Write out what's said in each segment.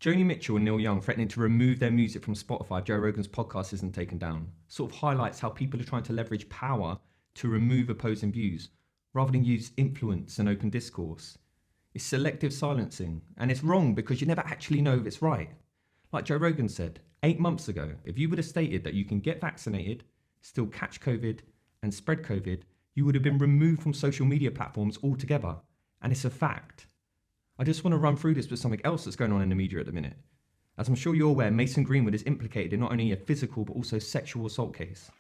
Joni Mitchell and Neil Young threatening to remove their music from Spotify if Joe Rogan's podcast isn't taken down sort of highlights how people are trying to leverage power to remove opposing views rather than use influence and open discourse. It's selective silencing, and it's wrong because you never actually know if it's right. Like Joe Rogan said 8 months ago, if you would have stated that you can get vaccinated, still catch COVID and spread COVID, you would have been removed from social media platforms altogether. And it's a fact. I just want to run through this with something else that's going on in the media at the minute. As I'm sure you're aware, Mason Greenwood is implicated in not only a physical but also sexual assault case.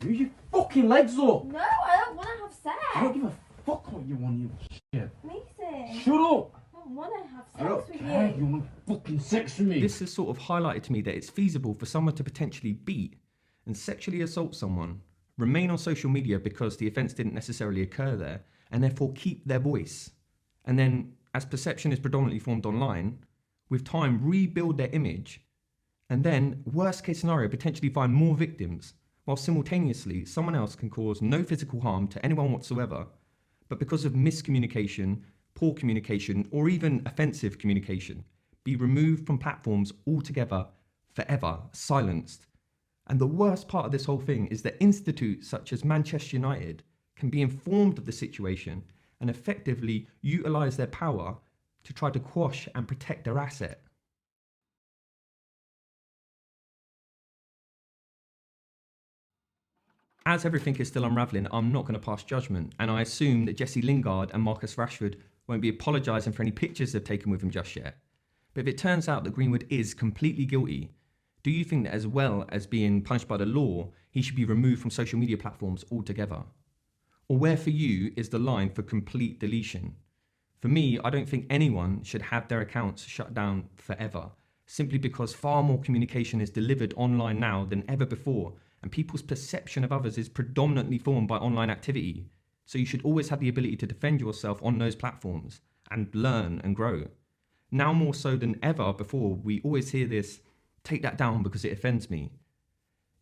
Move your fucking legs up! No, I don't want to have sex. I don't give a fuck what you want, you shit. Mason. Shut up! I don't want to have I sex don't with care. you. You want fucking sex with me? This has sort of highlighted to me that it's feasible for someone to potentially beat and sexually assault someone, remain on social media because the offence didn't necessarily occur there, and therefore keep their voice. And then, as perception is predominantly formed online, with time rebuild their image, and then, worst case scenario, potentially find more victims, while simultaneously someone else can cause no physical harm to anyone whatsoever, but because of miscommunication, poor communication, or even offensive communication, be removed from platforms altogether, forever, silenced. And the worst part of this whole thing is that institutes such as Manchester United can be informed of the situation and effectively utilise their power to try to quash and protect their asset. As everything is still unravelling, I'm not going to pass judgment, and I assume that Jesse Lingard and Marcus Rashford won't be apologising for any pictures they've taken with him just yet. But if it turns out that Greenwood is completely guilty, do you think that as well as being punished by the law, he should be removed from social media platforms altogether? Or where for you is the line for complete deletion? For me, I don't think anyone should have their accounts shut down forever, simply because far more communication is delivered online now than ever before, and people's perception of others is predominantly formed by online activity. So you should always have the ability to defend yourself on those platforms and learn and grow. Now more so than ever before, we always hear this, take that down because it offends me.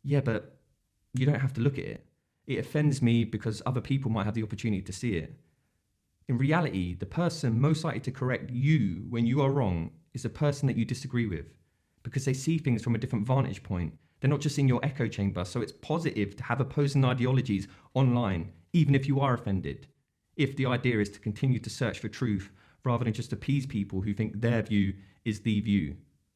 Yeah, but you don't have to look at it. It offends me because other people might have the opportunity to see it. In reality, the person most likely to correct you when you are wrong is the person that you disagree with, because they see things from a different vantage point. They're not just in your echo chamber, so it's positive to have opposing ideologies online, even if you are offended, if the idea is to continue to search for truth rather than just appease people who think their view is the view.